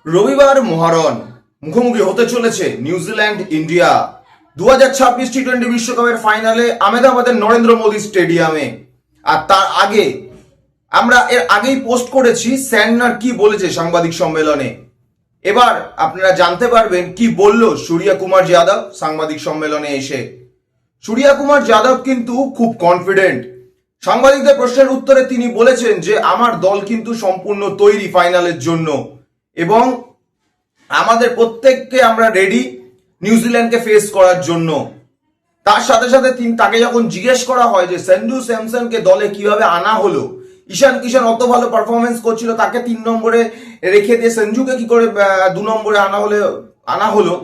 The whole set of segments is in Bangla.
রবিবার মহারণ মুখোমুখি হতে চলেছে নিউজিল্যান্ড ইন্ডিয়া 2026 টি-20 বিশ্বকাপের ফাইনালে আহমেদাবাদের নরেন্দ্র মোদী স্টেডিয়ামে। আর তার আগে আমরা এর আগেই পোস্ট করেছি স্যান্টনার কি বলেছে সাংবাদিক সম্মেলনে। এবার আপনারা জানতে পারবেন কি বলল সূর্য কুমার যাদব সাংবাদিক সম্মেলনে এসে। সূর্য কুমার যাদব কিন্তু খুব কনফিডেন্ট। সাংবাদিকদের প্রশ্নের উত্তরে তিনি বলেছেন যে আমার দল কিন্তু সম্পূর্ণ তৈরি ফাইনালের জন্য এবং আমাদের প্রত্যেককে আমরা রেডি নিউজিল্যান্ডকে ফেস করার জন্য। তার সাথে সাথে তাকে যখন জিজ্ঞেস করা হয় যে সঞ্জু স্যামসনকে দলে কিভাবে আনা হলো, ঈশান কিষান অত ভালো পারফরমেন্স করছিল, তাকে 3 নম্বরে রেখে দিয়ে সঞ্জুকে কি করে 2 নম্বরে আনা হলো,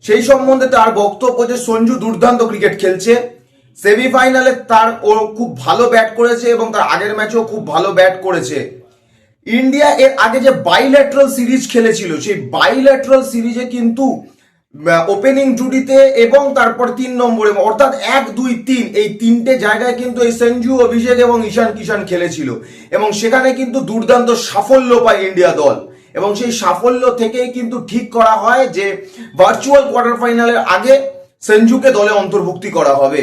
সেই সম্বন্ধে তার বক্তব্য যে সঞ্জু দুর্দান্ত ক্রিকেট খেলছে। সেমিফাইনালে ও খুব ভালো ব্যাট করেছে এবং তার আগের ম্যাচেও খুব ভালো ব্যাট করেছে। ইন্ডিয়া এর আগে যে বাইল্যাটারাল সিরিজ খেলেছিল সেই বাইল্যাটারাল সিরিজে কিন্তু ওপেনিং জুটিতে এবং তারপর 3 নম্বরে অর্থাৎ 1, 2, 3 এই 3টে জায়গায় কিন্তু এই সঞ্জু, অভিষেক এবং ঈশান কিষান খেলেছিল এবং সেখানে কিন্তু দুর্দান্ত সাফল্য পায় ইন্ডিয়া দল এবং সেই সাফল্য থেকেই কিন্তু ঠিক করা হয় যে ভার্চুয়াল কোয়ার্টার ফাইনালের আগে সঞ্জুকে দলে অন্তর্ভুক্তি করা হবে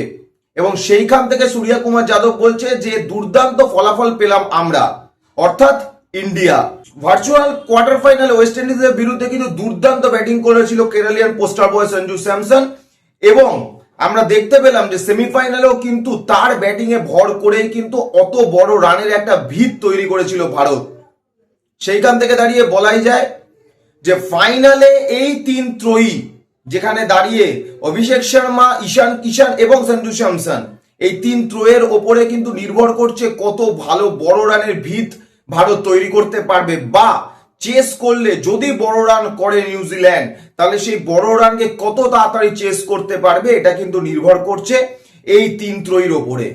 এবং সেইখান থেকে সূর্য কুমার যাদব বলছে যে দুর্দান্ত ফলাফল পেলাম আমরা, অর্থাৎ ইন্ডিয়া। ভার্চুয়াল কোয়ার্টার ফাইনালে ওয়েস্ট ইন্ডিজের বিরুদ্ধে কিন্তু দুর্দান্ত ব্যাটিং করেছিল কেরালিয়ান পোস্টার বয় সঞ্জু স্যামসন এবং আমরা দেখতে পেলাম যে সেমিফাইনালেও কিন্তু তার ব্যাটিং এ ভর করেই কিন্তু অত বড় রানের একটা ভিত তৈরি করেছিল ভারত। সেইখান থেকে দাঁড়িয়ে বলাই যায় যে ফাইনালে এই 3 ত্রয়ী যেখানে দাঁড়িয়ে অভিষেক শর্মা, ঈশান কিষান এবং সঞ্জু স্যামসন, এই 3 ত্রয়ের ওপরে কিন্তু নির্ভর করছে কত ভালো বড় রানের ভিত ভারত তৈরি করতে পারবে বা চেস করলে যদি বড় রান করে নিউজিল্যান্ড তাহলে সেই বড় রানকে কত তাড়াতাড়ি চেস করতে পারবে, এটা কিন্তু নির্ভর করছে এই 3 ত্রয়ীর ওপরে।